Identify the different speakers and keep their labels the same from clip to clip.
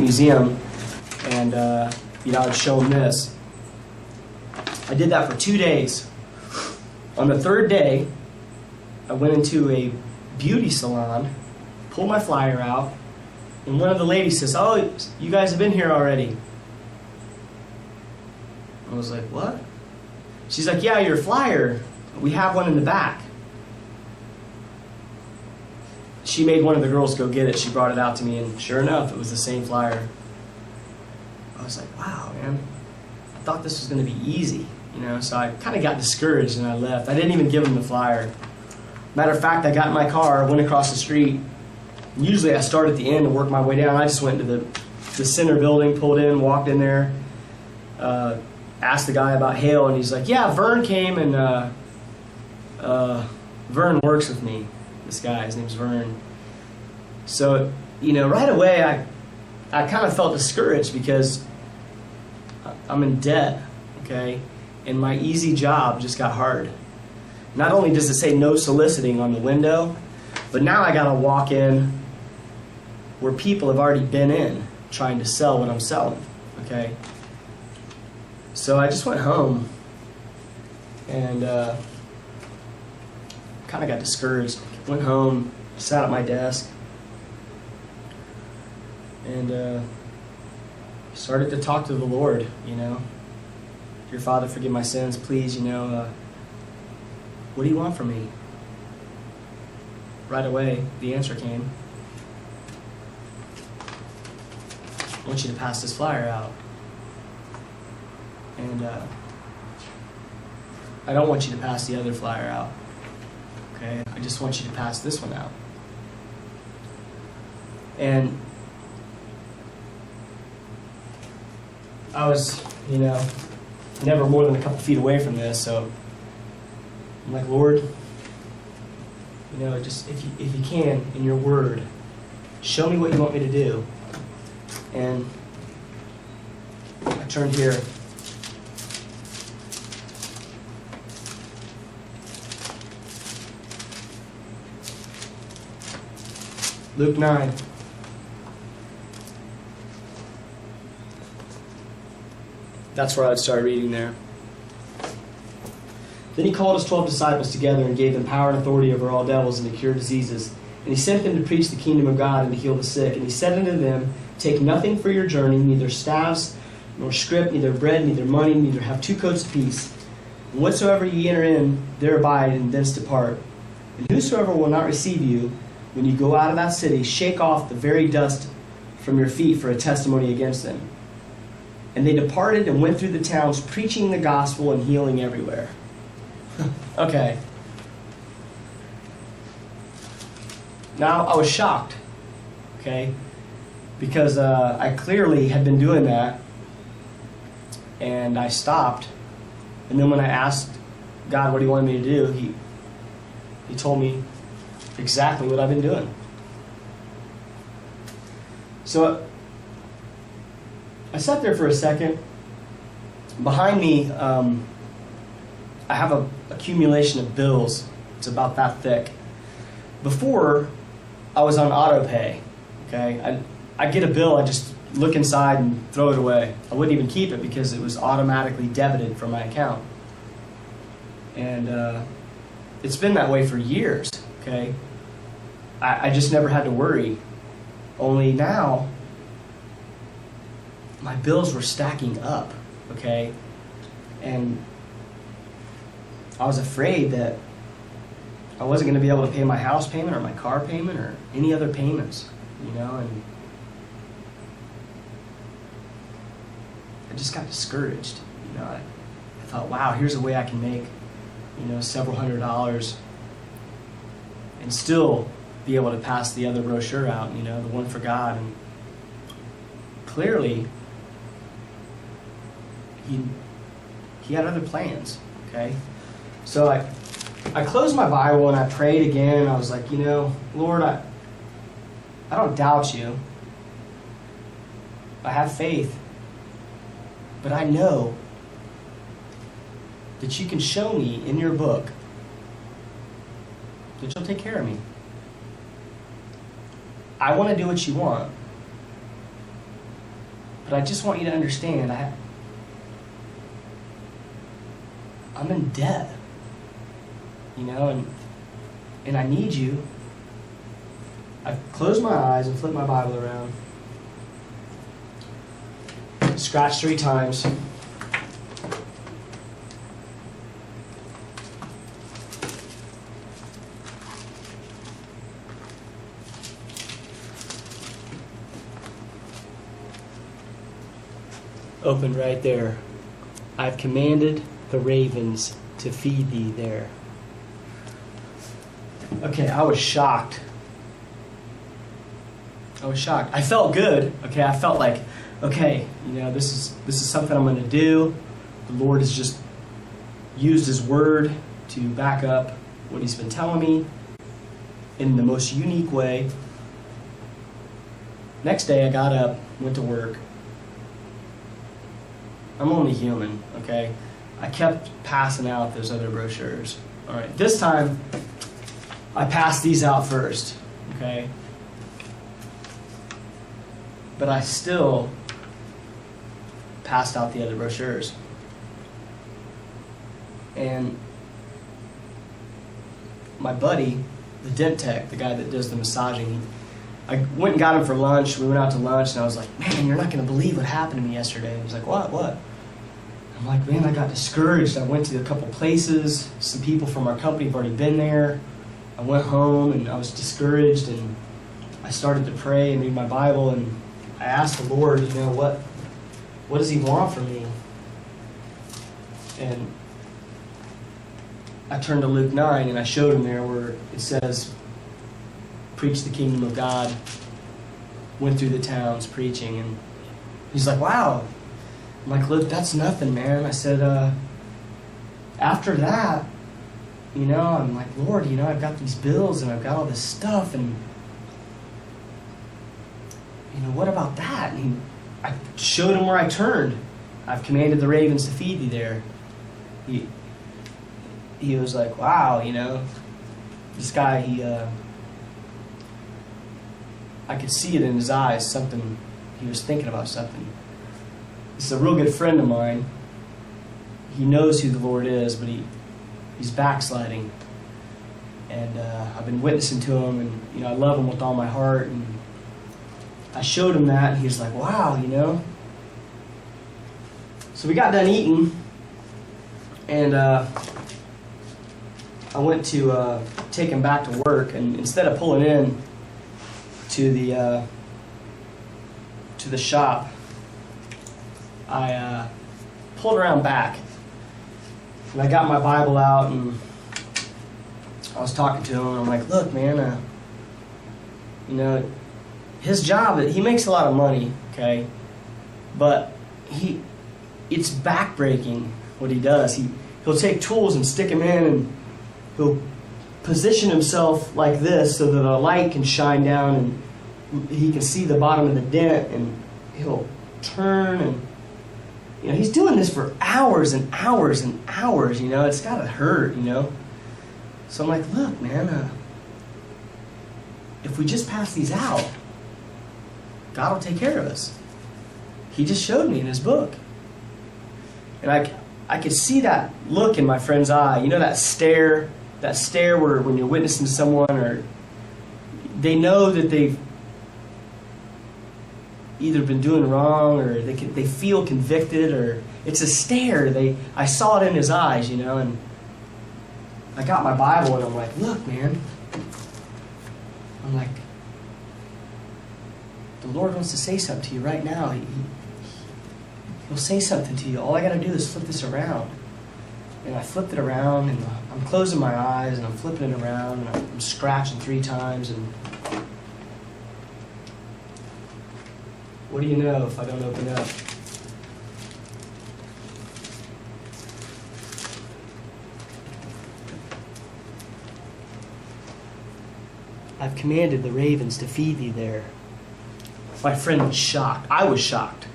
Speaker 1: museum, and I'd show them this. I did that for 2 days. On the third day, I went into a beauty salon, pulled my flyer out, and one of the ladies says, "Oh, you guys have been here already." I was like, "What?" She's like, "Yeah, your flyer. We have one in the back." She made one of the girls go get it. She brought it out to me, and sure enough, it was the same flyer. I was like, "Wow, man. I thought this was going to be easy." So I kind of got discouraged and I left. I didn't even give them the flyer. Matter of fact, I got in my car, went across the street. Usually I start at the end and work my way down. I just went to the center building, pulled in, walked in there, asked the guy about Hale, and he's like, "Yeah, Vern came, and Vern works with me." This guy, his name's Vern. So, right away I kind of felt discouraged because I'm in debt, okay? And my easy job just got hard. Not only does it say no soliciting on the window, but now I gotta walk in where people have already been in trying to sell what I'm selling, okay? So I just went home and kind of got discouraged. Went home, sat at my desk, and started to talk to the Lord, "Dear Father, forgive my sins, please, what do you want from me?" Right away, the answer came. "I want you to pass this flyer out. And I don't want you to pass the other flyer out. Okay? I just want you to pass this one out." And I was, never more than a couple feet away from this, so I'm like, "Lord, just if you can, in your word, show me what you want me to do." And I turned here. Luke 9. That's where I'd start reading there. "Then he called his 12 disciples together and gave them power and authority over all devils and to cure diseases. And he sent them to preach the kingdom of God and to heal the sick. And he said unto them, Take nothing for your journey, neither staves, nor scrip, neither bread, neither money, neither have 2 coats apiece. And whatsoever ye enter in, there abide, and thence depart. And whosoever will not receive you, when you go out of that city, shake off the very dust from your feet for a testimony against them. And they departed and went through the towns, preaching the gospel and healing everywhere." Okay. Now, I was shocked, okay, because I clearly had been doing that, and I stopped. And then when I asked God what he wanted me to do, he told me exactly what I've been doing. So I sat there for a second. Behind me, I have an accumulation of bills. It's about that thick. Before, I was on auto pay. Okay, I'd get a bill, I just look inside and throw it away. I wouldn't even keep it because it was automatically debited from my account. And it's been that way for years. Okay, I just never had to worry. Only now, my bills were stacking up. Okay, and I was afraid that I wasn't going to be able to pay my house payment or my car payment or any other payments, and I just got discouraged. I thought, wow, here's a way I can make, several $100s and still be able to pass the other brochure out, the one for God. And clearly, he had other plans, okay? So I closed my Bible and I prayed again. I was like, Lord, I don't doubt you. I have faith. But I know that you can show me in your book that you'll take care of me. I want to do what you want. But I just want you to understand, I'm in debt, you know, and I need you. I closed my eyes and flipped my Bible around. Scratched 3 times. Opened right there. I've commanded the ravens to feed thee there. Okay, I was shocked. I felt good. Okay, I felt like, okay, you know, this is something I'm going to do. The Lord has just used His Word to back up what He's been telling me in the most unique way. Next day, I got up, went to work. I'm only human, okay? I kept passing out those other brochures. All right, this time, I passed these out first, okay? But I still passed out the other brochures. And my buddy, the dent tech, the guy that does the massaging, I went and got him for lunch. We went out to lunch, and I was like, man, you're not going to believe what happened to me yesterday. He was like, what? I'm like, man, I got discouraged. I went to a couple places. Some people from our company have already been there. I went home, and I was discouraged, and I started to pray and read my Bible, and I asked the Lord, you know, what does He want from me? And I turned to Luke 9, and I showed him there where it says, preach the kingdom of God. Went through the towns preaching, and he's like, wow. I'm like, look, that's nothing, man. I said, after that, you know, I'm like, Lord, you know, I've got these bills, and I've got all this stuff, and you know, what about that? And I showed him where I turned. I've commanded the ravens to feed thee there. He was like, wow, you know, this guy, I could see it in his eyes, something, he was thinking about something. This is a real good friend of mine. He knows who the Lord is, but he's backsliding. And I've been witnessing to him, and you know, I love him with all my heart, and I showed him that, and he was like, wow, you know. So we got done eating, and I went to take him back to work, and instead of pulling in to the shop, I pulled around back, and I got my Bible out, and I was talking to him, and I'm like, look, man, you know, his job, he makes a lot of money, okay, but it's backbreaking what he does. He'll take tools and stick them in, and he'll position himself like this so that a light can shine down and he can see the bottom of the dent, and he'll turn, and you know, he's doing this for hours and hours and hours, you know. It's gotta hurt, you know. So I'm like, look, man, if we just pass these out, God will take care of us. He just showed me in His book. And I could see that look in my friend's eye. You know, that stare where when you're witnessing to someone, or they know that they've either been doing wrong, or they feel convicted, or it's a stare. I saw it in his eyes, you know, and I got my Bible, and I'm like, look, man. I'm like, the Lord wants to say something to you right now. He'll say something to you. All I got to do is flip this around. And I flipped it around, and I'm closing my eyes, and I'm flipping it around, and I'm scratching 3 times, and what do you know if I don't open up? I've commanded the ravens to feed thee there. My friend was shocked. I was shocked.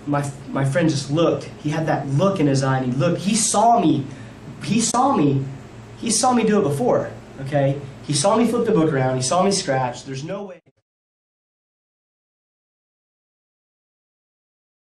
Speaker 1: My friend just looked. He had that look in his eye, and he looked. He saw me do it before, okay? He saw me flip the book around. He saw me scratch. There's no way.